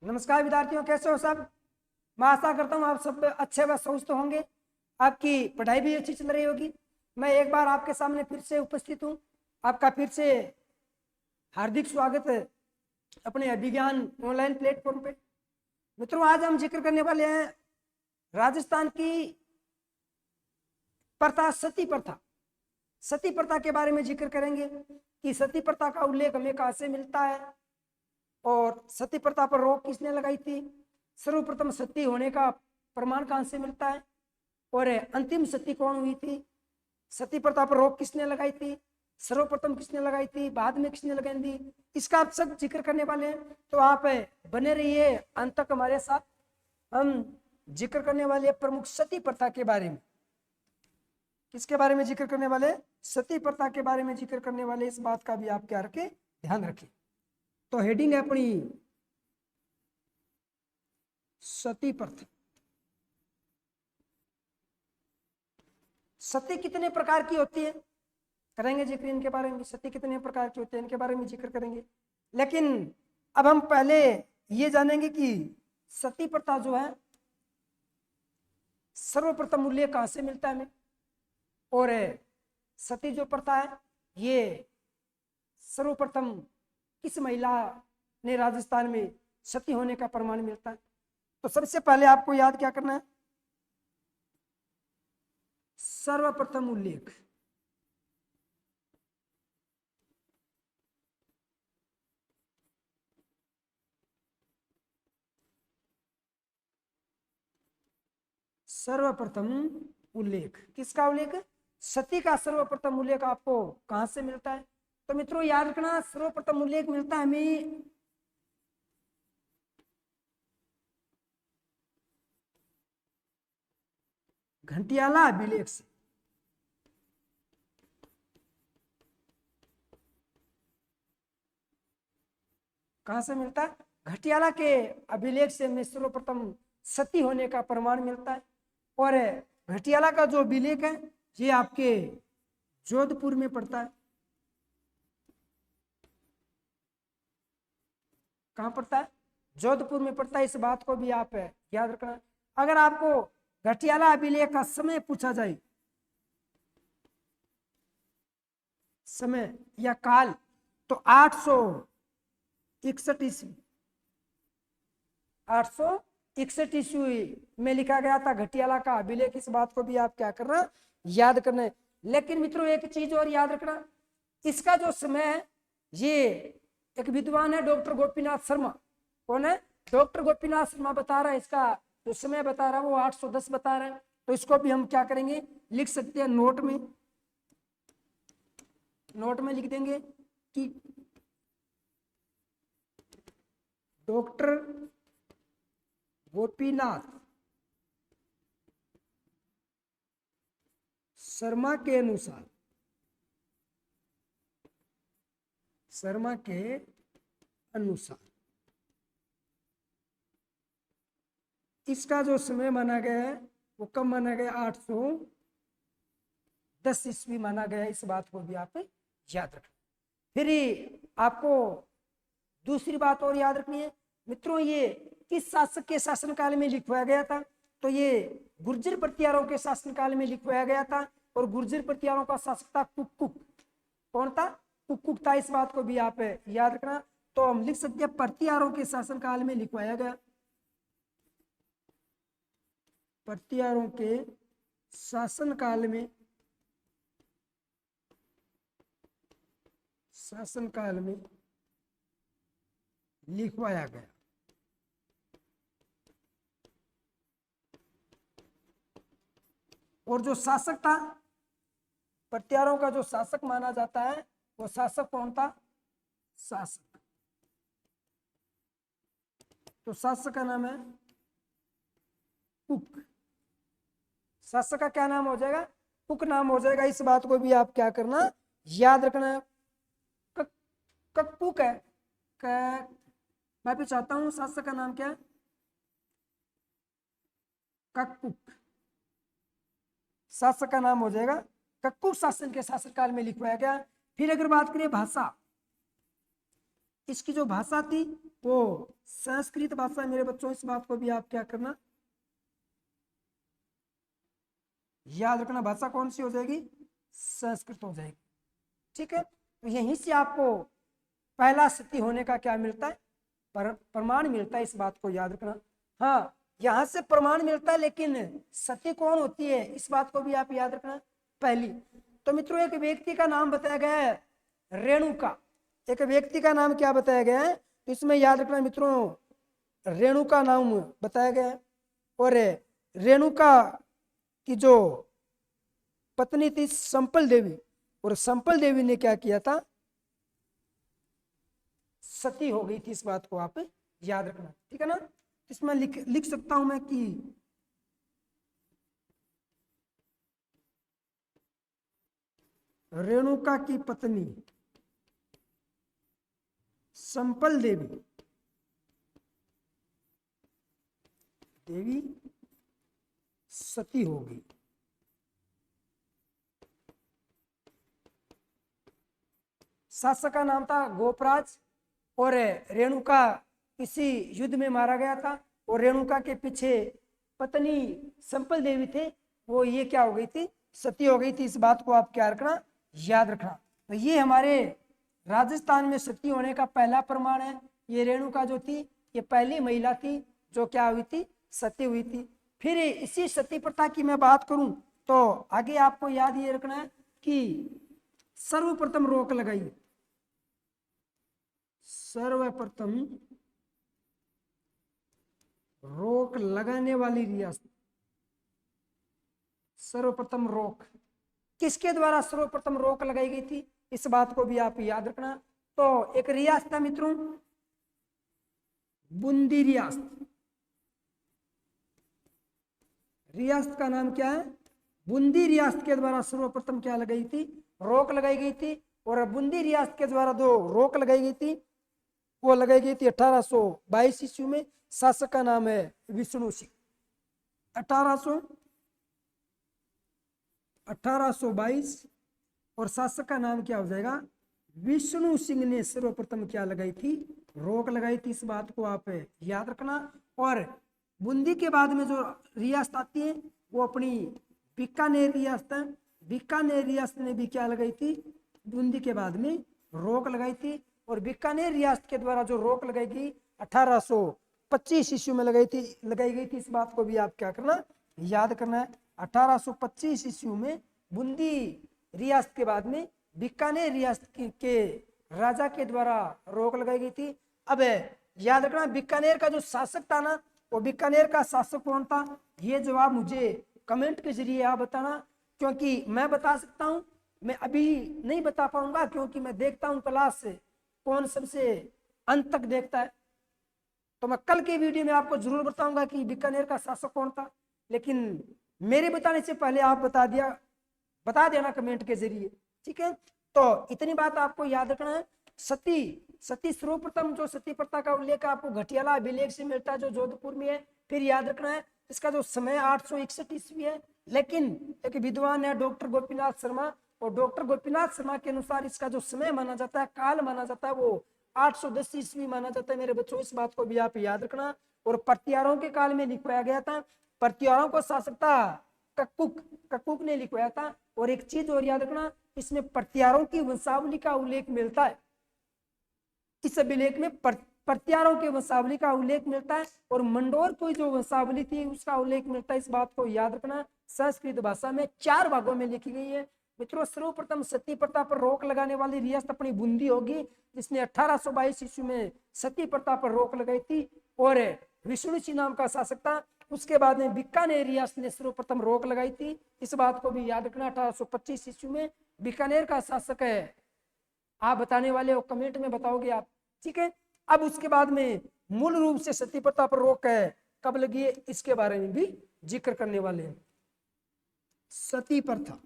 नमस्कार विद्यार्थियों, कैसे हो सब। मैं आशा करता हूँ आप सब अच्छे व स्वस्थ होंगे। आपकी पढ़ाई भी अच्छी चल रही होगी। मैं एक बार आपके सामने फिर से उपस्थित हूँ। आपका फिर से हार्दिक स्वागत है अपने अभिज्ञान ऑनलाइन प्लेटफॉर्म पे। मित्रों, आज हम जिक्र करने वाले हैं राजस्थान की प्रथा, सती प्रथा। सती प्रथा के बारे में जिक्र करेंगे कि सती प्रथा का उल्लेख हमें कहाँ से मिलता है और सती प्रथा पर रोक किसने लगाई थी। सर्वप्रथम सती होने का प्रमाण कहां से मिलता है और अंतिम सती कौन हुई थी। सती प्रथा पर रोक किसने लगाई थी, सर्वप्रथम किसने लगाई थी, बाद में किसने लगाई थी, इसका आप सब जिक्र करने वाले हैं। तो आप बने रहिए अंत तक हमारे साथ। हम जिक्र करने वाले प्रमुख सती प्रथा के बारे में। किसके बारे में जिक्र करने वाले? सती प्रथा के बारे में जिक्र करने वाले। इस बात का भी आप क्या रखें, ध्यान रखें। तो हेडिंग है अपनी सती प्रथा। सती कितने प्रकार की होती है, करेंगे जिक्र इनके बारे में। सती कितने प्रकार की होती है इनके बारे में जिक्र करेंगे। लेकिन अब हम पहले ये जानेंगे कि सती प्रथा जो है सर्वप्रथम उल्लेख कहां से मिलता है हमें, और सती जो प्रथा है ये सर्वप्रथम किस महिला ने राजस्थान में सती होने का प्रमाण मिलता है। तो सबसे पहले आपको याद क्या करना है, सर्वप्रथम उल्लेख। सर्वप्रथम उल्लेख किसका उल्लेख? सती का सर्वप्रथम उल्लेख आपको कहां से मिलता है? तो मित्रों याद रखना, सर्वप्रथम उल्लेख मिलता है हमें घंटियाला अभिलेख से। कहां से मिलता है? घटियाला के अभिलेख से हमें सर्वप्रथम सती होने का प्रमाण मिलता है। और घटियाला का जो अभिलेख है ये आपके जोधपुर में पड़ता है। कहां पड़ता है? जोधपुर में पड़ता है। इस बात को भी आप याद रखना। अगर आपको घटियाला अभिलेख का समय पूछा जाए, समय या काल, तो 861 ईस्वी, 861 ईस्वी में लिखा गया था घटियाला का अभिलेख। इस बात को भी आप क्या करना, याद करना है। लेकिन मित्रों एक चीज और याद रखना, इसका जो समय है ये एक विद्वान है डॉक्टर गोपीनाथ शर्मा। कौन है? डॉक्टर गोपीनाथ शर्मा बता रहा है, इसका जो समय बता रहा है वो 810 बता रहा है। तो इसको भी हम क्या करेंगे, लिख सकते हैं नोट में। नोट में लिख देंगे कि डॉक्टर गोपीनाथ शर्मा के अनुसार, शर्मा के अनुसार इसका जो समय माना गया है वो कब माना गया? 810 ईस्वी माना गया। इस बात को भी आप याद रखना। फिर आपको दूसरी बात और याद रखनी है मित्रों, ये किस शासक के शासनकाल में लिखवाया गया था? तो ये गुर्जर प्रतिहारों के शासनकाल में लिखवाया गया था। और गुर्जर प्रतिहारों का शासक था कुक्कुट। कौन था? कुक्कुट था। इस बात को भी आप याद रखना। तो हम लिख सकते हैं प्रतिहारों के शासनकाल में लिखवाया गया। प्रतिहारों के शासनकाल में, शासनकाल में लिखवाया गया। और जो शासक था, प्रतिहारों का जो शासक माना जाता है वो शासक कौन था? शासक। तो शासक का नाम है कुक। शासक का क्या नाम हो जाएगा? कुक नाम हो जाएगा। इस बात को भी आप क्या करना, याद रखना है। कुक है। मैं भी चाहता हूं शासक का नाम क्या है? कककुक। शासक का नाम हो जाएगा कककुक। शासन के शासनकाल में लिखवाया गया। फिर अगर बात करें भाषा, इसकी जो भाषा थी वो संस्कृत भाषा। मेरे बच्चों इस बात को भी आप क्या करना, याद रखना, भाषा कौन सी हो जाएगी, संस्कृत हो जाएगी। ठीक है, तो यहीं से आपको पहला सती होने का क्या मिलता है, प्रमाण मिलता है, इस बात को याद रखना। हाँ, यहां से प्रमाण मिलता है, लेकिन सती कौन होती है इस बात को भी आप याद रखना। पहली तो मित्रों एक व्यक्ति का नाम बताया गया है रेणुका, एक व्यक्ति का नाम क्या बताया गया है, तो इसमें याद रखना मित्रों रेणुका नाम बताया गया है। और रेणुका की जो पत्नी थी संपल देवी, और संपल देवी ने क्या किया था, सती हो गई थी, इस बात को आप याद रखना। ठीक है ना, इसमें लिख सकता हूं मैं कि रेणुका की पत्नी संपल देवी सती हो गई। शासक का नाम था गोपराज, और रेणुका किसी युद्ध में मारा गया था, और रेणुका के पीछे पत्नी संपल देवी थे, वो ये क्या हो गई थी, सती हो गई थी। इस बात को आप क्या रखना, याद रखना। तो ये हमारे राजस्थान में सती होने का पहला प्रमाण है। ये रेणुका जो थी ये पहली महिला थी जो क्या हुई थी, सती हुई थी। फिर इसी सती प्रथा की मैं बात करूं तो आगे आपको याद ये रखना है कि सर्वप्रथम रोक लगाई, सर्वप्रथम रोक लगाने वाली रियासत, सर्वप्रथम रोक किसके द्वारा सर्वप्रथम रोक लगाई गई थी, इस बात को भी आप याद रखना। तो एक रियासत है मित्रों बूंदी रियासत, रियासत का नाम क्या है, बूंदी रियासत के द्वारा सर्वप्रथम क्या लगाई थी, रोक लगाई गई थी। और बूंदी रियासत के द्वारा जो रोक लगाई गई थी वो लगाई गई थी 1822 ईस्वी में। शासक का नाम है विष्णु सिंह। 1822 और शासक का नाम क्या हो जाएगा, विष्णु सिंह ने सर्वप्रथम क्या लगाई थी, रोक लगाई थी। इस बात को आप याद रखना। और बूंदी के बाद में जो रियासत आती है वो अपनी बीकानेर रियासत है। बीकानेर रियासत ने भी क्या लगाई थी, बूंदी के बाद में रोक लगाई थी। और बीकानेर रियासत के द्वारा जो रोक लगाई गई 1825 ईस्वी में लगाई गई थी। इस बात को भी आप क्या करना, याद करना है। 1825 ईस्वी में बूंदी रियासत के बाद में बीकानेर रियासत के राजा के द्वारा रोक लगाई गई थी। अब याद रखना बीकानेर का जो शासक था ना, वो बीकानेर का शासक कौन था, ये जवाब मुझे कमेंट के जरिए आप बताना, क्योंकि मैं बता सकता हूं, मैं अभी नहीं बता पाऊंगा, क्योंकि मैं देखता हूं क्लास से कौन सबसे अंत तक देखता है। तो मैं कल के वीडियो में आपको जरूर बताऊंगा कि बीकानेर का शासक कौन था, लेकिन मेरे बताने से पहले आप बता देना कमेंट के जरिए। ठीक है, तो इतनी बात आपको याद रखना है। सती सर्वप्रथम जो सती प्रथा का उल्लेख आपको घटियाला अभिलेख से मिलता है जो जोधपुर में है। फिर याद रखना है इसका जो समय 861 ईस्वी है, लेकिन एक विद्वान है डॉक्टर गोपीनाथ शर्मा, और डॉक्टर गोपीनाथ शर्मा के अनुसार इसका जो समय माना जाता है, काल माना जाता है, वो 810 ईस्वी माना जाता है। मेरे बच्चों इस बात को भी आप याद रखना। और पटियारों के काल में लिखवाया गया था, पटियारों को शासक था कक्कुक ने लिखवाया था। और एक चीज और याद रखना, इसमें पटियारों की वंशावली का उल्लेख मिलता है, इस अभिलेख में पटियारों के वंशावली का उल्लेख मिलता है, और मंडोर की जो वंशावली थी उसका उल्लेख मिलता है। इस बात को याद रखना। संस्कृत भाषा में 4 भागों में लिखी गई है। मित्रों सर्वप्रथम सती प्रथा पर रोक लगाने वाली रियासत अपनी बूंदी होगी, जिसने 1822 ईस्वी में सती प्रथा पर रोक लगाई थी, और विष्णु सिंह नाम का शासक था। उसके बाद में बीकानेर रियासत ने सर्वप्रथम रोक लगाई थी। इस बात को भी याद रखना। 1825 ईस्वी में बीकानेर का शासक है, आप बताने वाले हो, कमेंट में बताओगे आप। ठीक है, अब उसके बाद में मूल रूप से सती प्रथा पर रोक है कब लगी है, इसके बारे में भी जिक्र करने वाले हैं। सती प्रथा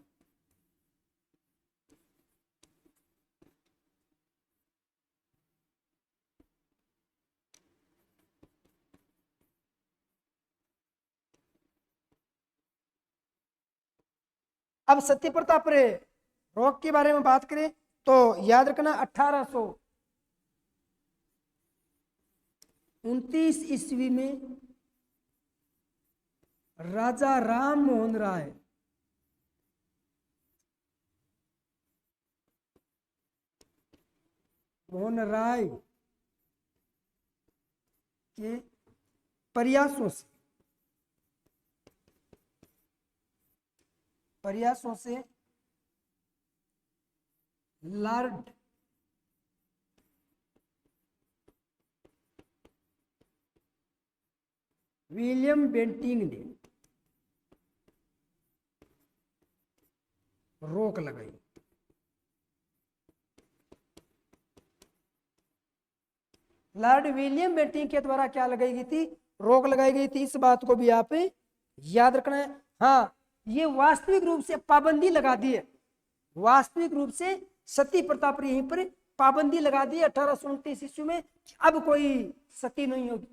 अब सती प्रथा पर रोक के बारे में बात करें तो याद रखना 1800 19 ईस्वी में राजा राम मोहन राय के प्रयासों से लॉर्ड विलियम बेंटिंग ने रोक लगाई। लॉर्ड विलियम बेंटिंग के द्वारा क्या लगाई गई थी? रोक लगाई गई थी। इस बात को भी आप याद रखना है। हाँ, ये वास्तविक रूप से पाबंदी लगा दी है, वास्तविक रूप से सती प्रथा पर यहीं पर पाबंदी लगा दी 1829 ईस्वी में, अब कोई सती नहीं होगी।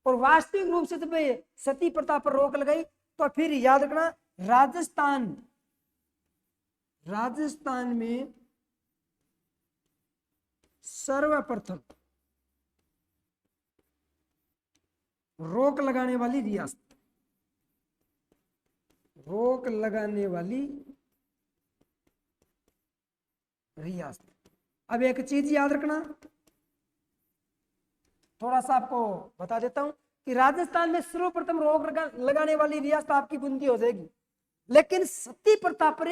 और वास्तविक रूप से जब सती प्रथा पर रोक लगाई तो फिर याद रखना, राजस्थान में सर्वप्रथम रोक लगाने वाली रियासत। अब एक चीज याद रखना, थोड़ा सा आपको बता देता हूं कि राजस्थान में सर्वप्रथम रोक लगाने वाली रियासत आपकी बूंदी हो जाएगी, लेकिन सती प्रथा पर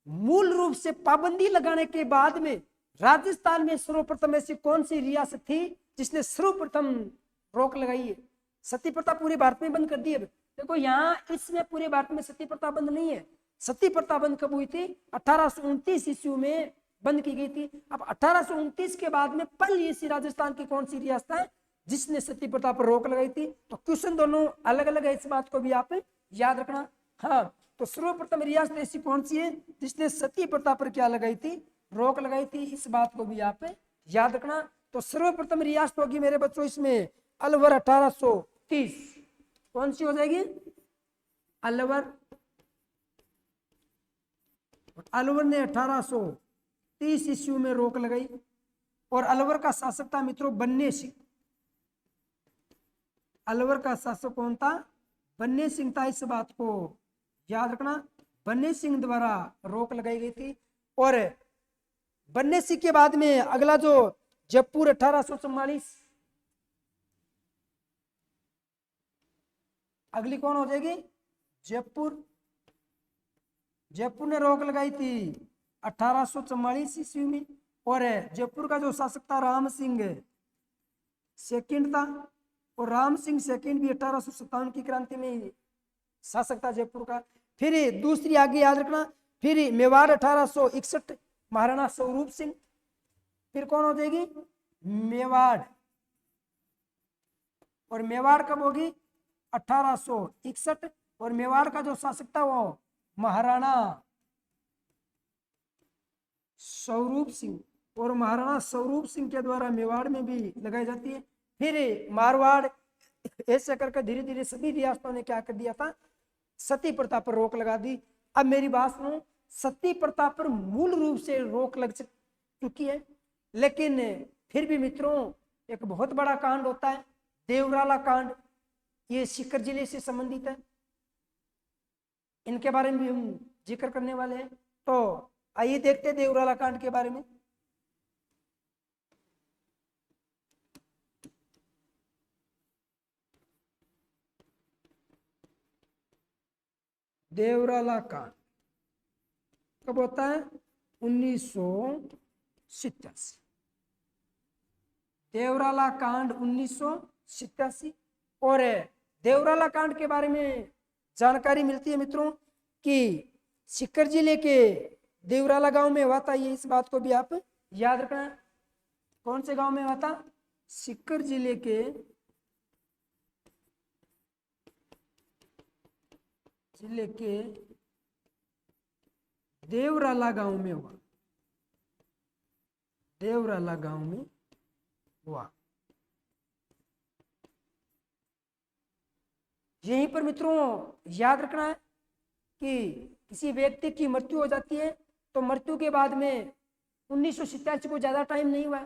मूल रूप से पाबंदी लगाने के बाद में राजस्थान में सर्वप्रथम ऐसी कौन सी रियासत थी जिसने सर्वप्रथम रोक लगाई है? सती प्रथा पूरे भारत में बंद कर दी है। देखो यहाँ इसमें पूरे भारत में सती प्रथा बंद नहीं है। सती प्रथा बंद कब हुई थी? 1829 ईस्वी में बंद की गई थी। अब 1829 के बाद में पहली ऐसी राजस्थान की कौन सी रियासत है जिसने सती प्रथा पर रोक लगाई थी? तो क्वेश्चन दोनों अलग अलग है, इस बात को भी आप याद रखना। हाँ, तो सर्वप्रथम रियासत ऐसी कौन सी है जिसने सती प्रथा पर क्या लगाई थी? रोक लगाई थी। इस बात को भी आप याद रखना। तो सर्वप्रथम रियासत होगी मेरे बच्चों इसमें अलवर 1830। कौन सी हो जाएगी? अलवर। अलवर ने 1830 ईस्वी में रोक लगाई और अलवर का शासक था मित्रों बन्ने सिंह। अलवर का शासक कौन था? बन्ने सिंह था। इस बात को याद रखना, बन्ने सिंह द्वारा रोक लगाई गई थी। और बन्ने सिंह के बाद में अगला जो जयपुर 1844, अगली कौन हो जाएगी? जयपुर। जयपुर ने रोक लगाई थी 1844 ईस्वी में। और जयपुर का जो शासक था राम सिंह सेकंड था, और राम सिंह सेकंड भी 1857 की क्रांति में शासक था जयपुर का। फिर दूसरी आगे याद रखना, फिर मेवाड़ 1861 महाराणा स्वरूप सिंह। फिर कौन हो जाएगी? मेवाड़। और मेवाड़ कब होगी? 1861। और मेवाड़ का जो शासक था वो महाराणा स्वरूप सिंह। और महाराणा स्वरूप सिंह के द्वारा मेवाड़ में भी लगाई जाती है। फिर मारवाड़, ऐसे करके धीरे धीरे सभी रियासतों ने क्या कर दिया था? सती प्रथा पर रोक लगा दी। अब मेरी बात सुनो, सती प्रथा पर मूल रूप से रोक लग चुकी है, लेकिन फिर भी मित्रों एक बहुत बड़ा कांड होता है देवराला कांड। ये सीकर जिले से संबंधित है, इनके बारे में भी हम जिक्र करने वाले हैं। तो आइए देखते हैं देवराला कांड के बारे में। देवराला कांड कब होता है? 1987। देवराला कांड 1987। और देवराला कांड के बारे में जानकारी मिलती है मित्रों कि सीकर जिले के देवराला गांव में हुआ था। ये इस बात को भी आप याद रखना। कौन से गांव में हुआ था? सीकर जिले के देवराला गांव में हुआ। देवराला गांव में हुआ। यहीं पर मित्रों याद रखना है कि किसी व्यक्ति की मृत्यु हो जाती है तो मृत्यु के बाद में 1987 को ज्यादा टाइम नहीं हुआ,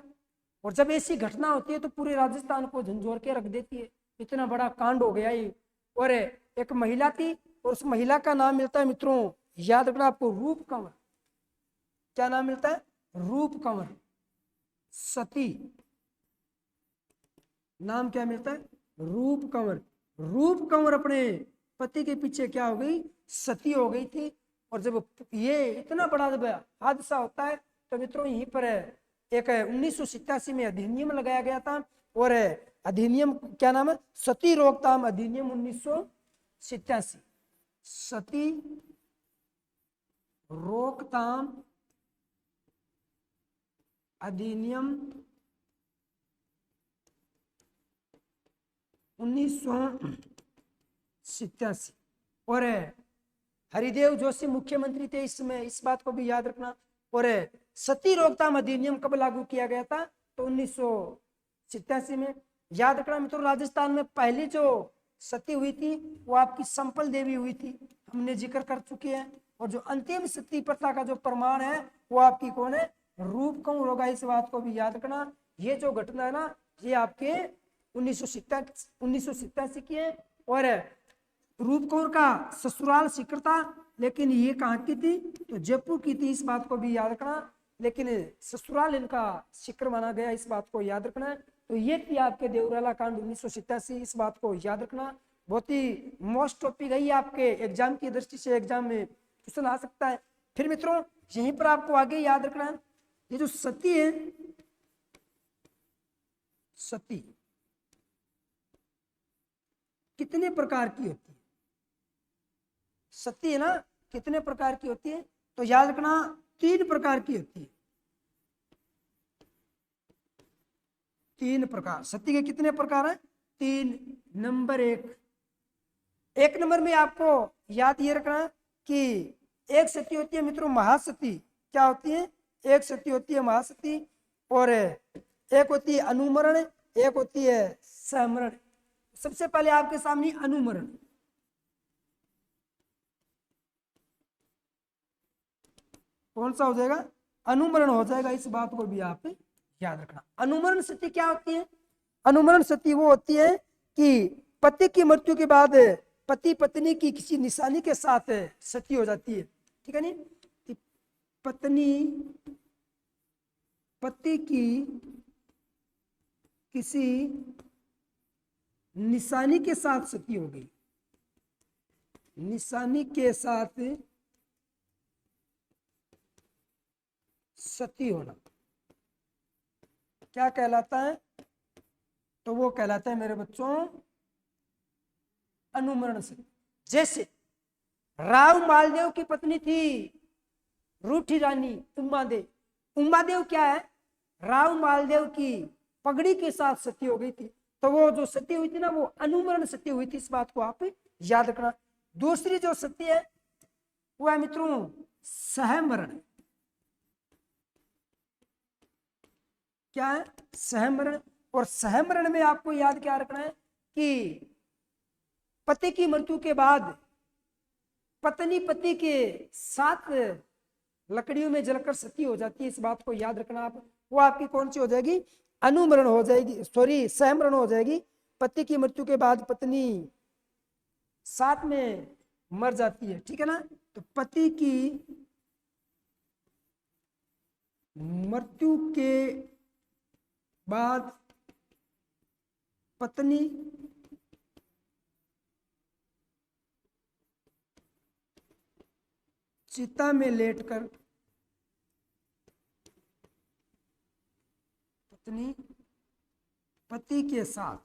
और जब ऐसी घटना होती है तो पूरे राजस्थान को झंझोर के रख देती है, इतना बड़ा कांड हो गया ये। और एक महिला थी और उस महिला का नाम मिलता है मित्रों, याद रखना आपको, रूप कंवर। क्या नाम मिलता है? रूप कंवर, सती। नाम क्या मिलता है? रूप कंवर। रूप कंवर अपने पति के पीछे क्या हो गई? सती हो गई थी। और जब ये इतना बड़ा जब हादसा होता है तो मित्रों यहीं पर एक 1987 में अधिनियम लगाया गया था। और अधिनियम क्या नाम है? सती रोकथाम अधिनियम 1987। सती रोकथाम अधिनियम 1987। और हरिदेव जोशी मुख्यमंत्री थे इस समय, इस बात को भी याद रखना। और सती रोकथाम अधिनियम कब लागू किया गया था? तो 1987 में। याद रखना मित्रों, राजस्थान में पहली जो सती हुई थी वो आपकी संपल देवी हुई थी, हमने जिक्र कर चुके हैं। और जो अंतिम सती प्रथा का जो प्रमाण है वो आपकी कौन है? रूप कंवर होगा। इस बात को भी याद रखना। ये जो घटना है ना, ये आपके 1987 की है। और रूप कंवर का ससुराल सीकर था, लेकिन ये कहाँ की थी? तो जयपुर की थी, इस बात को भी याद रखना। लेकिन ससुराल इनका सीकर माना गया, इस बात को याद रखना। तो ये थी आपके देवराला कांड 1987, इस बात को याद रखना। बहुत ही मोस्ट टॉपिक है आपके एग्जाम की दृष्टि से, एग्जाम में क्वेश्चन आ सकता है। फिर मित्रों यहीं पर आपको आगे याद रखना है, ये जो सती है, सती कितने प्रकार की होती है? सती है ना, कितने प्रकार की होती है? तो याद रखना 3 प्रकार की होती है। 3 प्रकार सती के कितने प्रकार है? 3। नंबर 1 नंबर में आपको याद ये रखना कि एक सती होती है मित्रों महासती। क्या होती है? एक सती होती है महासती। और एक होती है अनुमरण, एक होती है सहमरण। सबसे पहले आपके सामने अनुमरण। कौन सा हो जाएगा? अनुमरण हो जाएगा। इस बात को भी आप याद रखना। अनुमरण सती क्या होती है? अनुमरण सती वो होती है कि पति की मृत्यु के बाद पति पत्नी की किसी निशानी के साथ सती हो जाती है, ठीक है नहीं? कि पत्नी पति की किसी निशानी के साथ सती हो गई, निशानी के साथ सती होना क्या कहलाता है? तो वो कहलाता है मेरे बच्चों अनुमरण सती। जैसे राव मालदेव की पत्नी थी रूठी रानी उमादेव। उमादेव क्या है? राव मालदेव की पगड़ी के साथ सती हो गई थी। तो वो जो सती हुई थी ना, वो अनुमरण सती हुई थी, इस बात को आप याद रखना। दूसरी जो सती है वो है मित्रों सहमरण। क्या है? सहमरण। और सहमरण में आपको याद क्या रखना है कि पति की मृत्यु के बाद पत्नी पति के साथ लकड़ियों में जलकर सती हो जाती है, इस बात को याद रखना आप। वो आपकी कौन सी हो जाएगी? अनुमरण हो जाएगी, सॉरी सहमरण हो जाएगी। पति की मृत्यु के बाद पत्नी साथ में मर जाती है, ठीक है ना? तो पति की मृत्यु के बाद पत्नी चिता में लेटकर पत्नी पति के साथ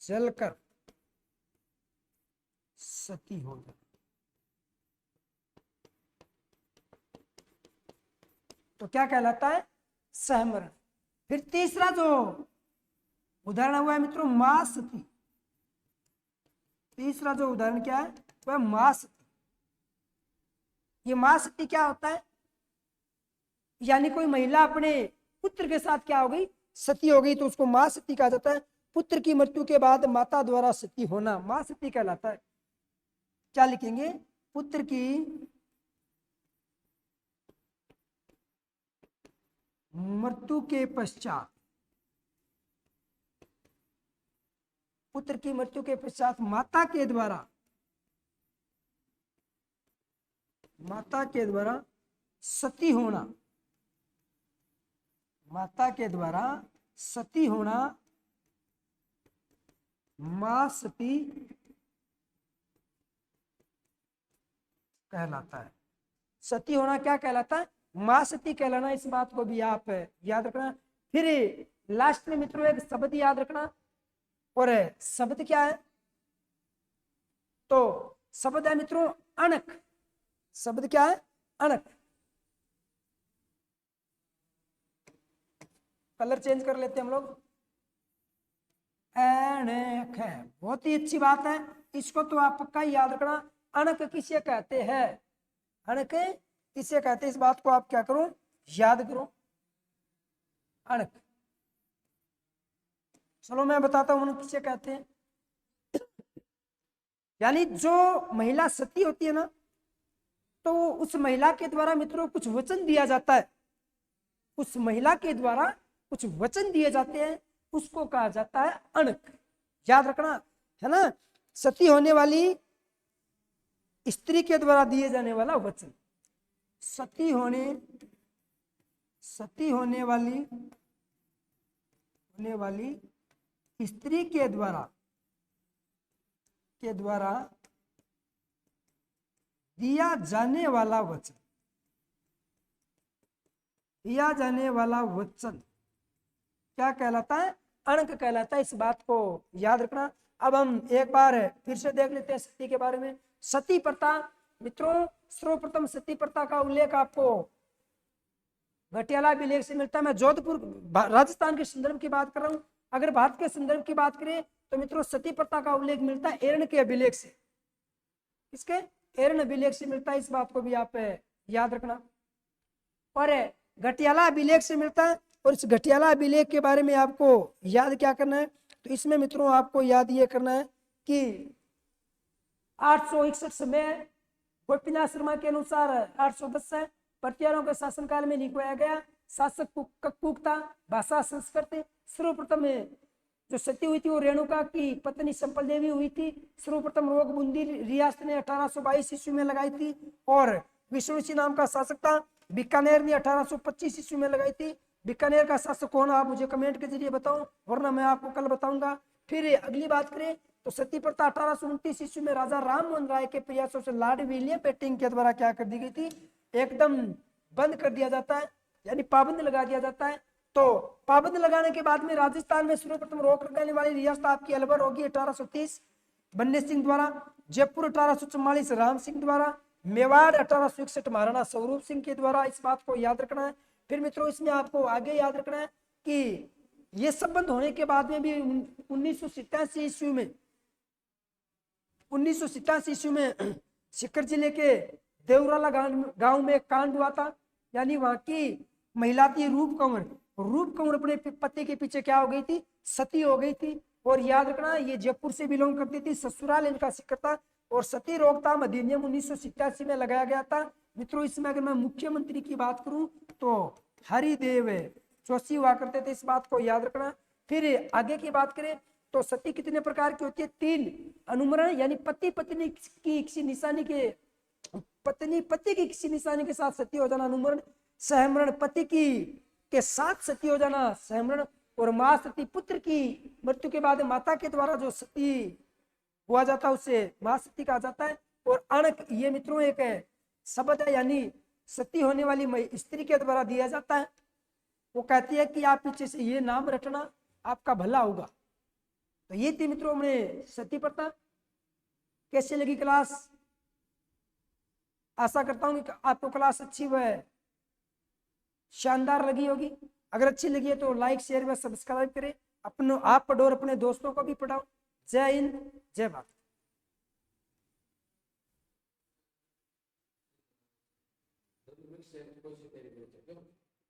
जलकर सती हो जाए, तो क्या कहलाता है? सहमरण। फिर तीसरा जो उदाहरण हुआ है मित्रों मां सती। तीसरा जो उदाहरण क्या है वह मां सती। ये मां सती क्या होता है? यानी कोई महिला अपने पुत्र के साथ क्या हो गई? सती हो गई, तो उसको मां सती कहा जाता है। पुत्र की मृत्यु के बाद माता द्वारा सती होना मां सती कहलाता है। क्या लिखेंगे? पुत्र की मृत्यु के पश्चात, पुत्र की मृत्यु के पश्चात माता के द्वारा सती होना, माता के द्वारा सती होना मां सती कहलाता है। सती होना क्या कहलाता है? मां सती कहलाना। इस बात को भी आप याद रखना। फिर लास्ट में मित्रों एक शब्द याद रखना, और शब्द क्या है? तो शब्द है मित्रों अणक। शब्द क्या है? अणक। कलर चेंज कर लेते हैं हम लोग। अणक है, बहुत ही अच्छी बात है, इसको तो आप पक्का याद रखना। अणक किसे कहते हैं? अणक किसे कहते हैं? इस बात को आप क्या करो, याद करो। अणक, चलो मैं बताता हूं अणक किसे कहते हैं। यानी जो महिला सती होती है ना, तो उस महिला के द्वारा मित्रों कुछ वचन दिया जाता है, उस महिला के द्वारा कुछ वचन दिए जाते हैं, उसको कहा जाता है अणक। याद रखना है ना। सती होने वाली स्त्री के द्वारा दिए जाने वाला वचन, सती होने वाली स्त्री के द्वारा दिया जाने वाला वचन, क्या कहलाता है? अणक कहलाता है। इस बात को याद रखना। अब हम एक बार फिर से देख लेते हैं सती के बारे में। सती प्रथा मित्रों, सर्वप्रथम सती प्रथा का उल्लेख आपको घटियाला अभिलेख से मिलता है। मैं जोधपुर राजस्थान के संदर्भ की बात कर रहा हूं। अगर भारत के संदर्भ की बात करें तो मित्रों सती प्रथा का उल्लेख मिलता है एरण के अभिलेख से। किसके? एरण अभिलेख से मिलता है। इस बात को भी आप याद रखना। और घटियाला अभिलेख से मिलता है। और इस घटियाला अभिलेख के बारे में आपको याद क्या करना है? तो इसमें मित्रों आपको याद ये करना है कि 861 में गोपीनाथ शर्मा के अनुसार 810 है, प्रतिहारों के शासनकाल में लिखवाया गया। शासक ककपुक था, भाषा संस्कृत। सर्वप्रथम जो सती हुई थी वो रेणुका की पत्नी संपल देवी हुई थी। सर्वप्रथम रोग बूंदी रियासत ने 1822 ईस्वी में लगाई थी। और विष्णु नाम का शासक था। बीकानेर ने 1825 ईस्वी में लगाई थी। बीकानेर का शासक कौन, आप मुझे कमेंट के जरिए बताओ, वरना मैं आपको कल बताऊंगा। फिर अगली बात करें तो सती प्रथा 1829 ईस्वी में राजा राम मोहन राय के प्रयासों से लॉर्ड विलियम बेंटिंक के द्वारा क्या कर दी गई थी? एकदम बंद कर दिया जाता है, यानी पाबंद लगा दिया जाता है। तो पाबंद लगाने के बाद में राजस्थान में सर्वप्रथम रोक लगाने वाली रियासत आपकी अलवर होगी 1830 बन्ने सिंह द्वारा। जयपुर 1844 राम सिंह द्वारा। मेवाड़ 1861 महाराणा स्वरूप सिंह के द्वारा। इस बात को याद रखना है। फिर मित्रों इसमें आपको आगे याद रखना है कि ये सब बंद होने के बाद में भी 1987 ईस्वी में सीकर जिले के देवराला गांव में कांड हुआ था। यानी वहां की महिला थी रूप कंवर अपने पति के पीछे क्या हो गई थी? सती हो गई थी। और याद रखना ये जयपुर से बिलोंग करती थी, ससुराल इनका सीकर था। और सती रोकथाम अधिनियम 1987 में लगाया गया था। मित्रों इसमें अगर मैं मुख्यमंत्री की बात करूं तो हरिदेव जोशी हुआ करते थे। इस बात को याद रखना। फिर आगे की बात करें तो सती कितने प्रकार की होती है? 3 अनुमरण, यानी पति की किसी निशानी के साथ सती हो जाना अनुमरण। सहमरण, पति के साथ सती हो जाना सहमरण। और मां सती, पुत्र की मृत्यु के बाद माता के द्वारा जो सती हुआ जाता है उसे मां सती कहा जाता है। और अणक ये मित्रों एक शब्द है, यानी सती होने वाली स्त्री के द्वारा दिया जाता है। वो कहती है कि आप पीछे से ये नाम रटना, आपका भला होगा। तो ये थी मित्रों हमने सती प्रथा। कैसे लगी क्लास? आशा करता हूं कि आपको क्लास अच्छी व शानदार लगी होगी। अगर अच्छी लगी है तो लाइक शेयर व सब्सक्राइब करें। आप पढ़ो और अपने दोस्तों को भी पढ़ाओ। जय हिंद, जय भारत।